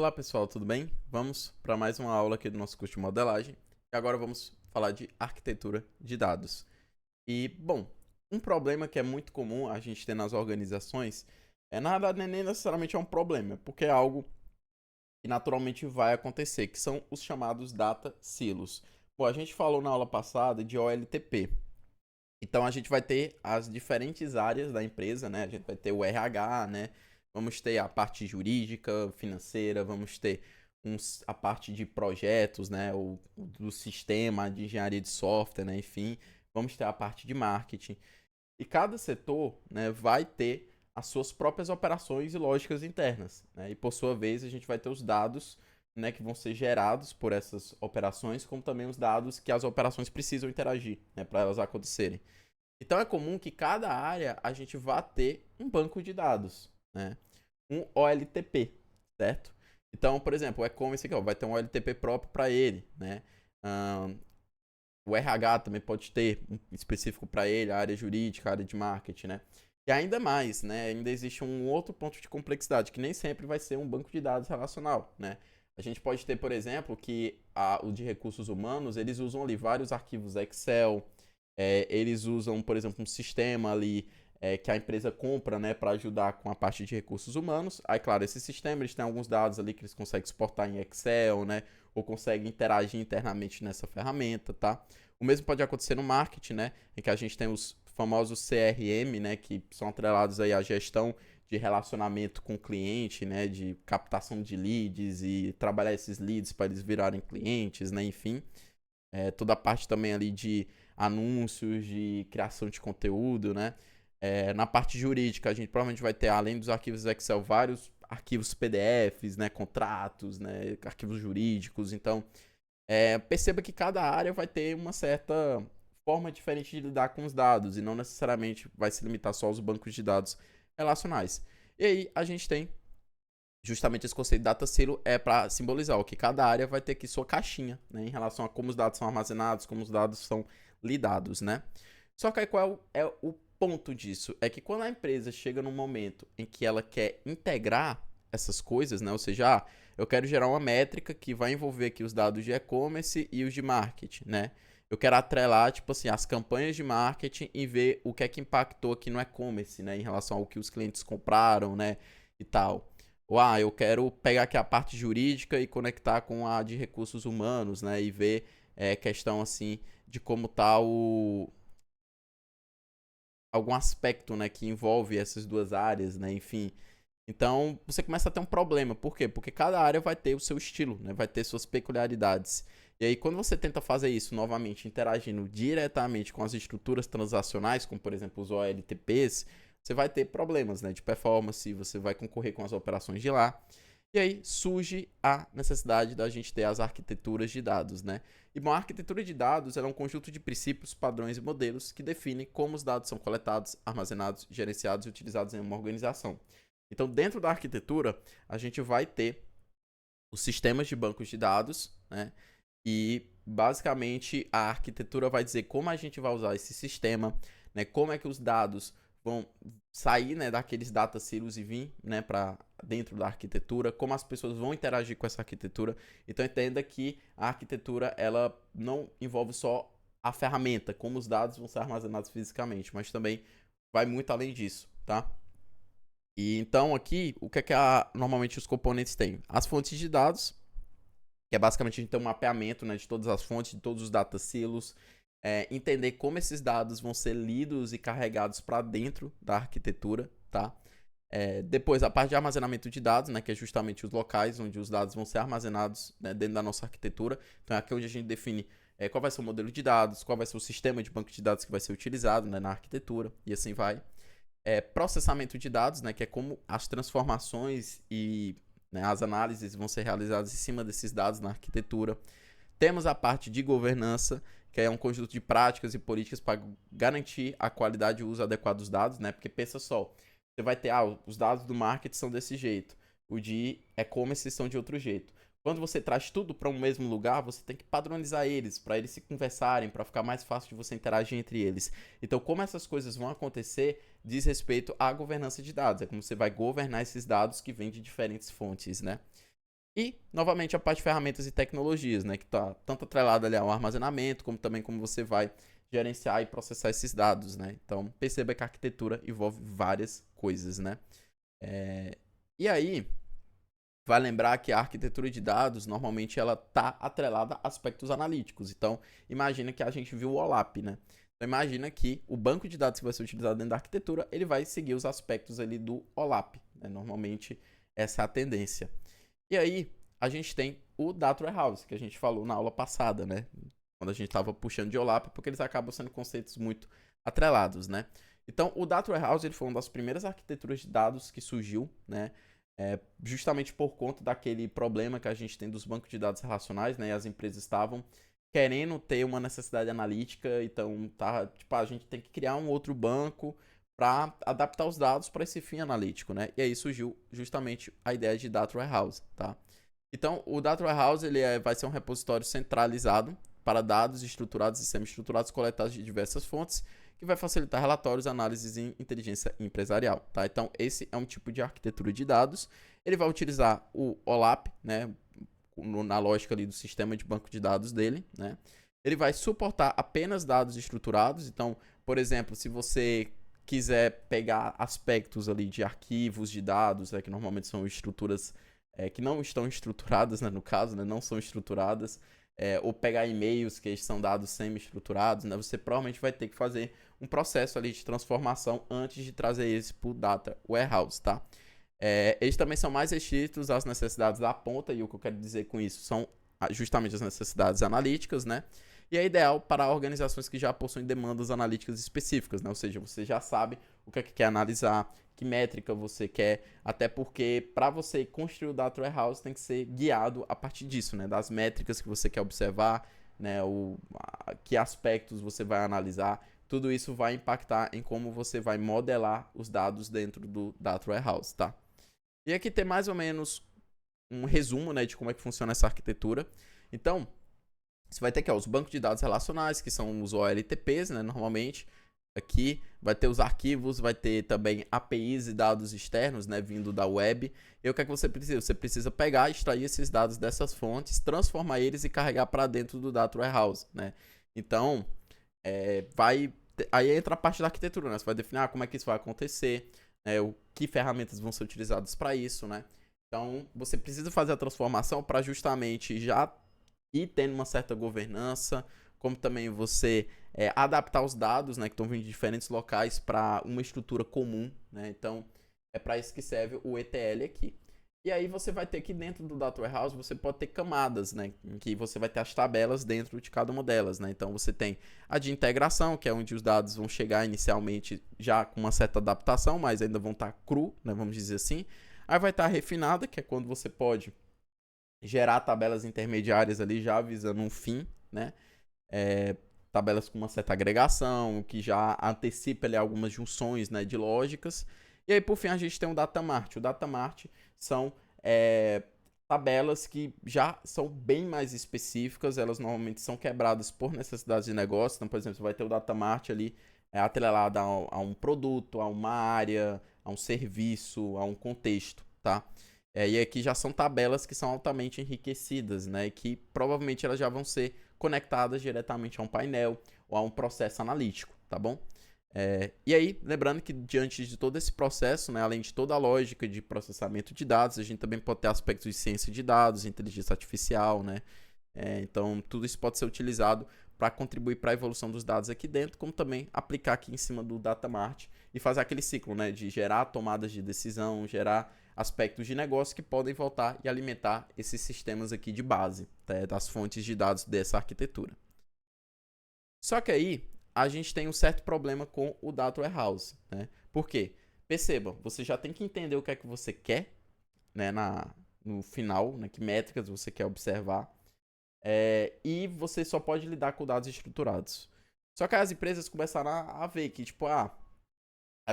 Olá pessoal, tudo bem? Vamos para mais uma aula aqui do nosso curso de modelagem e agora vamos falar de arquitetura de dados. E, bom, um problema que é muito comum a gente ter nas organizações na verdade, nem necessariamente é um problema, porque é algo que naturalmente vai acontecer, que são os chamados data silos. Bom, a gente falou na aula passada de OLTP. Então a gente vai ter as diferentes áreas da empresa, né? A gente vai ter o RH, né? Vamos ter a parte jurídica, financeira, vamos ter a parte de projetos, né? O do sistema de engenharia de software, né? Enfim, vamos ter a parte de marketing. E cada setor, né, vai ter as suas próprias operações e lógicas internas, né? E por sua vez, a gente vai ter os dados, né, que vão ser gerados por essas operações, como também os dados que as operações precisam interagir, né, para elas acontecerem. Então é comum que cada área a gente vá ter um banco de dados, né? Um OLTP, certo? Então, por exemplo, o e-commerce aqui ó, vai ter um OLTP próprio para ele, né? O RH também pode ter um específico para ele, a área jurídica, a área de marketing, né? E ainda mais, né? Ainda existe um outro ponto de complexidade, que nem sempre vai ser um banco de dados relacional, né? A gente pode ter, por exemplo, que o de recursos humanos, eles usam ali vários arquivos Excel, eles usam, por exemplo, um sistema ali que a empresa compra, né, para ajudar com a parte de recursos humanos. Aí, claro, esse sistema, eles têm alguns dados ali que eles conseguem exportar em Excel, né, ou conseguem interagir internamente nessa ferramenta, tá? O mesmo pode acontecer no marketing, né, em que a gente tem os famosos CRM, né, que são atrelados aí à gestão de relacionamento com o cliente, né, de captação de leads e trabalhar esses leads para eles virarem clientes, né, enfim. Toda a parte também ali de anúncios, de criação de conteúdo, né? Na parte jurídica, a gente provavelmente vai ter, além dos arquivos Excel, vários arquivos PDFs, né? Contratos, né? Arquivos jurídicos. Então, perceba que cada área vai ter uma certa forma diferente de lidar com os dados e não necessariamente vai se limitar só aos bancos de dados relacionais. E aí, a gente tem justamente esse conceito de data silo é para simbolizar o que cada área vai ter aqui sua caixinha, né, em relação a como os dados são armazenados, como os dados são lidados, né? Só que aí qual é o ponto disso? É que quando a empresa chega num momento em que ela quer integrar essas coisas, né? Ou seja, eu quero gerar uma métrica que vai envolver aqui os dados de e-commerce e os de marketing, né? Eu quero atrelar, tipo assim, as campanhas de marketing e ver o que é que impactou aqui no e-commerce, né? Em relação ao que os clientes compraram, né? E tal. Ou, eu quero pegar aqui a parte jurídica e conectar com a de recursos humanos, né? E ver questão, assim, de como tá algum aspecto, né? Que envolve essas duas áreas, né? Enfim. Então, você começa a ter um problema. Por quê? Porque cada área vai ter o seu estilo, né? Vai ter suas peculiaridades. E aí, quando você tenta fazer isso novamente, interagindo diretamente com as estruturas transacionais, como por exemplo os OLTPs, você vai ter problemas, né, de performance, você vai concorrer com as operações de lá. E aí surge a necessidade da gente ter as arquiteturas de dados, né? E bom, a arquitetura de dados é um conjunto de princípios, padrões e modelos que define como os dados são coletados, armazenados, gerenciados e utilizados em uma organização. Então, dentro da arquitetura, a gente vai ter os sistemas de bancos de dados, né? E basicamente a arquitetura vai dizer como a gente vai usar esse sistema, né? Como é que os dados vão sair, né, daqueles data silos e vir, né, para dentro da arquitetura, como as pessoas vão interagir com essa arquitetura. Então entenda que a arquitetura ela não envolve só a ferramenta, como os dados vão ser armazenados fisicamente, mas também vai muito além disso, tá? E então aqui, o que é que normalmente os componentes têm? As fontes de dados, que é basicamente a gente ter um mapeamento, né, de todas as fontes, de todos os data silos, entender como esses dados vão ser lidos e carregados para dentro da arquitetura, tá? Depois a parte de armazenamento de dados, né, que é justamente os locais onde os dados vão ser armazenados, né, dentro da nossa arquitetura. Então é aqui onde a gente define qual vai ser o modelo de dados, qual vai ser o sistema de banco de dados que vai ser utilizado, né, na arquitetura e assim vai. Processamento de dados, né, que é como as transformações e, né, as análises vão ser realizadas em cima desses dados na arquitetura. Temos a parte de governança, que é um conjunto de práticas e políticas para garantir a qualidade e o uso adequado dos dados, né? Porque pensa só, você vai ter, os dados do marketing são desse jeito, o de e-commerce são de outro jeito. Quando você traz tudo para um mesmo lugar, você tem que padronizar eles, para eles se conversarem, para ficar mais fácil de você interagir entre eles. Então, como essas coisas vão acontecer, diz respeito à governança de dados. É como você vai governar esses dados que vêm de diferentes fontes, né? E, novamente, a parte de ferramentas e tecnologias, né? Que está tanto atrelada ali ao armazenamento, como também como você vai gerenciar e processar esses dados, né? Então, perceba que a arquitetura envolve várias coisas, né? É, E aí, vai lembrar que a arquitetura de dados, normalmente, ela está atrelada a aspectos analíticos. Então, imagina que a gente viu o OLAP, né? Então, imagina que o banco de dados que vai ser utilizado dentro da arquitetura, ele vai seguir os aspectos ali do OLAP, né? Normalmente, essa é a tendência. E aí, a gente tem o Data Warehouse, que a gente falou na aula passada, né? Quando a gente estava puxando de OLAP, porque eles acabam sendo conceitos muito atrelados, né? Então, o Data Warehouse ele foi uma das primeiras arquiteturas de dados que surgiu, né? Justamente por conta daquele problema que a gente tem dos bancos de dados relacionais, né? E as empresas estavam querendo ter uma necessidade analítica, então tá, tipo, a gente tem que criar um outro banco para adaptar os dados para esse fim analítico, né? E aí surgiu justamente a ideia de Data Warehouse, tá? Então, o Data Warehouse vai ser um repositório centralizado para dados estruturados e semi-estruturados coletados de diversas fontes, que vai facilitar relatórios, análises e inteligência empresarial, tá? Então, esse é um tipo de arquitetura de dados. Ele vai utilizar o OLAP, né, na lógica ali do sistema de banco de dados dele, né? Ele vai suportar apenas dados estruturados. Então, por exemplo, se você quiser pegar aspectos ali de arquivos de dados, que normalmente são estruturas que não estão estruturadas, né, no caso, né, não são estruturadas, ou pegar e-mails que são dados semi-estruturados, né, você provavelmente vai ter que fazer um processo ali de transformação antes de trazer eles para o Data Warehouse, tá? Eles também são mais restritos às necessidades da ponta, e o que eu quero dizer com isso são justamente as necessidades analíticas, né? E é ideal para organizações que já possuem demandas analíticas específicas, né? Ou seja, você já sabe o que é que quer analisar, que métrica você quer, até porque para você construir o Data Warehouse tem que ser guiado a partir disso, né? Das métricas que você quer observar, né? Que aspectos você vai analisar. Tudo isso vai impactar em como você vai modelar os dados dentro do Data Warehouse, tá? E aqui tem mais ou menos um resumo, né, de como é que funciona essa arquitetura. Então, você vai ter aqui os bancos de dados relacionais, que são os OLTPs, né, normalmente. Aqui vai ter os arquivos, vai ter também APIs e dados externos, né, vindo da web. E o que é que você precisa? Você precisa pegar, extrair esses dados dessas fontes, transformar eles e carregar para dentro do Data Warehouse, né? Então, aí entra a parte da arquitetura, né? Você vai definir como é que isso vai acontecer, que ferramentas vão ser utilizadas para isso, né? Então, você precisa fazer a transformação para justamente já ir tendo uma certa governança, como também você adaptar os dados, né, que estão vindo de diferentes locais para uma estrutura comum, né? Então, é para isso que serve o ETL aqui. E aí você vai ter que dentro do Data Warehouse você pode ter camadas, né, em que você vai ter as tabelas dentro de cada uma delas, né? Então você tem a de integração, que é onde os dados vão chegar inicialmente já com uma certa adaptação, mas ainda vão estar cru, né, vamos dizer assim. Aí vai estar a refinada, que é quando você pode gerar tabelas intermediárias ali já avisando um fim, né? Tabelas com uma certa agregação, que já antecipa ali algumas junções, né, de lógicas. E aí, por fim, a gente tem o Datamart. O Datamart são tabelas que já são bem mais específicas, elas normalmente são quebradas por necessidades de negócio. Então, por exemplo, você vai ter o Datamart ali atrelado a um produto, a uma área, a um serviço, a um contexto, tá? E aqui já são tabelas que são altamente enriquecidas, né? E que provavelmente elas já vão ser conectadas diretamente a um painel ou a um processo analítico, tá bom? E aí, lembrando que diante de todo esse processo, né, além de toda a lógica de processamento de dados, a gente também pode ter aspectos de ciência de dados, inteligência artificial, né? Então, tudo isso pode ser utilizado para contribuir para a evolução dos dados aqui dentro, como também aplicar aqui em cima do Datamart e fazer aquele ciclo, né, de gerar tomadas de decisão, gerar aspectos de negócio que podem voltar e alimentar esses sistemas aqui de base, tá? Das fontes de dados dessa arquitetura. Só que aí a gente tem um certo problema com o Data Warehouse, né? Por quê? Perceba, você já tem que entender o que é que você quer, né, no final, né, que métricas você quer observar, e você só pode lidar com dados estruturados. Só que as empresas começaram a ver que, tipo, a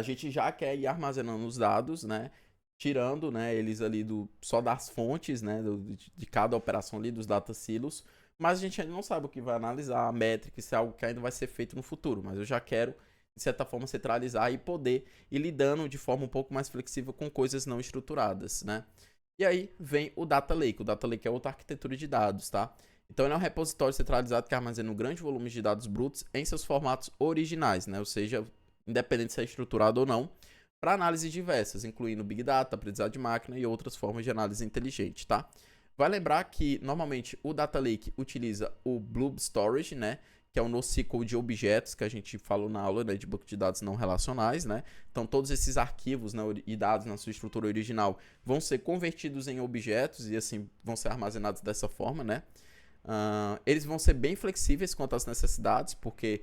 gente já quer ir armazenando os dados, né? Tirando, né, eles ali só das fontes, né, de cada operação ali, dos data silos, mas a gente ainda não sabe o que vai analisar, a métrica, isso é algo que ainda vai ser feito no futuro, mas eu já quero, de certa forma, centralizar e poder ir lidando de forma um pouco mais flexível com coisas não estruturadas, né? E aí vem o Data Lake. O Data Lake é outra arquitetura de dados, tá? Então ele é um repositório centralizado que armazena um grande volume de dados brutos em seus formatos originais, né? Ou seja, independente se é estruturado ou não, para análises diversas, incluindo Big Data, aprendizado de máquina e outras formas de análise inteligente, tá? Vai lembrar que normalmente o Data Lake utiliza o Blob Storage, né? Que é o NoSQL de objetos que a gente falou na aula, né, de banco de dados não relacionais, né? Então todos esses arquivos, né, e dados na sua estrutura original vão ser convertidos em objetos e assim vão ser armazenados dessa forma, né? Eles vão ser bem flexíveis quanto às necessidades, porque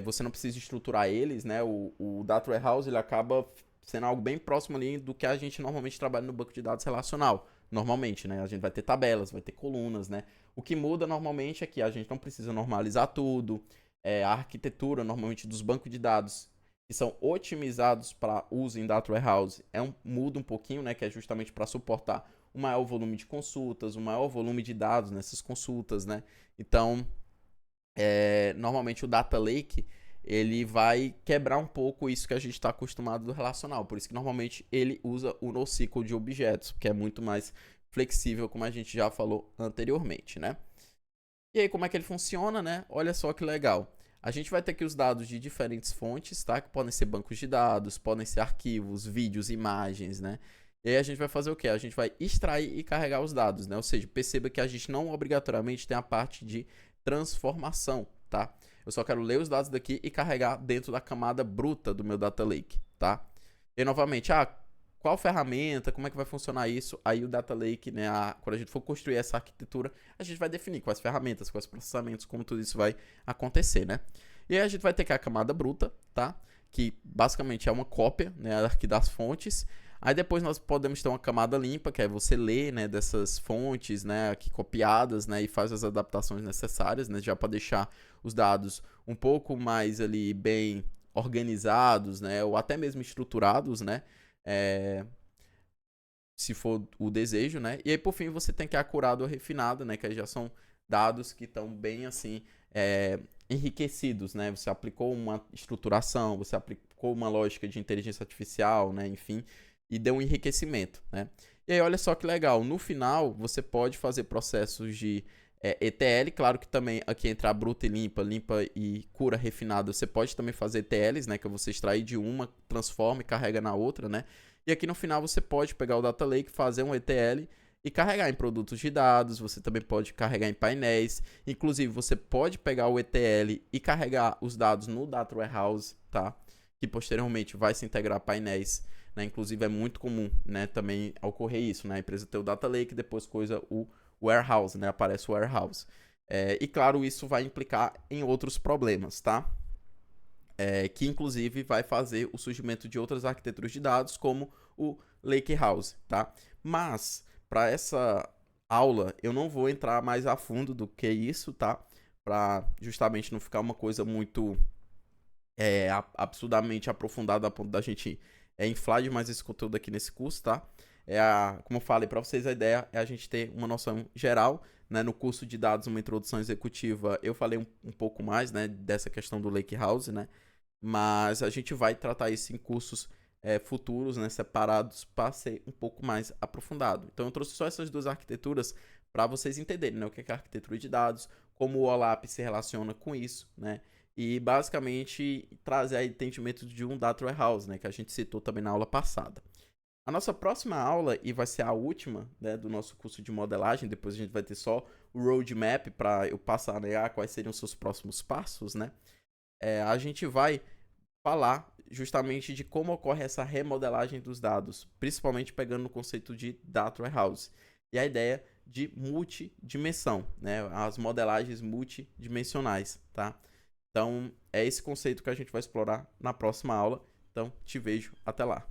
você não precisa estruturar eles, né? O Data Warehouse ele acaba sendo algo bem próximo ali do que a gente normalmente trabalha no banco de dados relacional. Normalmente, né? A gente vai ter tabelas, vai ter colunas, né? O que muda normalmente é que a gente não precisa normalizar tudo. A arquitetura, normalmente, dos bancos de dados que são otimizados para uso em Data Warehouse muda um pouquinho, né? Que é justamente para suportar um maior volume de consultas, um maior volume de dados nessas consultas, né? Então, normalmente o Data Lake ele vai quebrar um pouco isso que a gente está acostumado do relacional. Por isso que normalmente ele usa o NoSQL de objetos, que é muito mais flexível, como a gente já falou anteriormente, né? E aí, como é que ele funciona, né? Olha só que legal. A gente vai ter aqui os dados de diferentes fontes, tá? Que podem ser bancos de dados, podem ser arquivos, vídeos, imagens, né? E aí a gente vai fazer o quê? A gente vai extrair e carregar os dados, né? Ou seja, perceba que a gente não obrigatoriamente tem a parte de transformação, tá? Eu só quero ler os dados daqui e carregar dentro da camada bruta do meu Data Lake, tá? E novamente, qual ferramenta, como é que vai funcionar isso? Aí o Data Lake, né, quando a gente for construir essa arquitetura, a gente vai definir quais ferramentas, quais processamentos, como tudo isso vai acontecer, né? E aí a gente vai ter que a camada bruta, tá? Que basicamente é uma cópia, né, aqui das fontes. Aí depois nós podemos ter uma camada limpa, que é você ler, né, dessas fontes, né, aqui copiadas, né, e faz as adaptações necessárias, né, já para deixar os dados um pouco mais ali bem organizados, né, ou até mesmo estruturados, né, se for o desejo, né, e aí por fim você tem que acurado ou refinado, né, que aí já são dados que estão bem assim enriquecidos, né, você aplicou uma estruturação, você aplicou uma lógica de inteligência artificial, né, enfim, e deu um enriquecimento, né? E aí, olha só que legal, no final você pode fazer processos de ETL, claro que também aqui entra a bruta e limpa, limpa e cura refinada, você pode também fazer ETLs, né, que você extrai de uma, transforma e carrega na outra, né? E aqui no final você pode pegar o Data Lake, fazer um ETL e carregar em produtos de dados, você também pode carregar em painéis, inclusive você pode pegar o ETL e carregar os dados no Data Warehouse, tá? Que posteriormente vai se integrar a painéis, né? Inclusive é muito comum, né, também ocorrer isso, né? A empresa tem o Data Lake, depois coisa o warehouse, né? Aparece o warehouse. E claro, isso vai implicar em outros problemas, tá? Que inclusive vai fazer o surgimento de outras arquiteturas de dados, como o Lakehouse, tá? Mas, para essa aula, eu não vou entrar mais a fundo do que isso, tá? Para justamente não ficar uma coisa muito absurdamente aprofundada a ponto da gente inflar demais esse conteúdo aqui nesse curso, tá? Como eu falei para vocês, a ideia é a gente ter uma noção geral, né? No curso de dados, uma introdução executiva, eu falei um pouco mais, né, dessa questão do Lakehouse, né? Mas a gente vai tratar isso em cursos futuros, né, separados, para ser um pouco mais aprofundado. Então eu trouxe só essas duas arquiteturas para vocês entenderem, né, o que é a arquitetura de dados, como o OLAP se relaciona com isso, né? E basicamente trazer aí entendimento de um Data Warehouse, né, que a gente citou também na aula passada. A nossa próxima aula, e vai ser a última, né, do nosso curso de modelagem, depois a gente vai ter só o roadmap para eu passar, né, quais seriam os seus próximos passos, né? A gente vai falar justamente de como ocorre essa remodelagem dos dados, principalmente pegando no conceito de Data Warehouse. E a ideia de multidimensão, né, as modelagens multidimensionais, tá? Então, é esse conceito que a gente vai explorar na próxima aula. Então, te vejo até lá.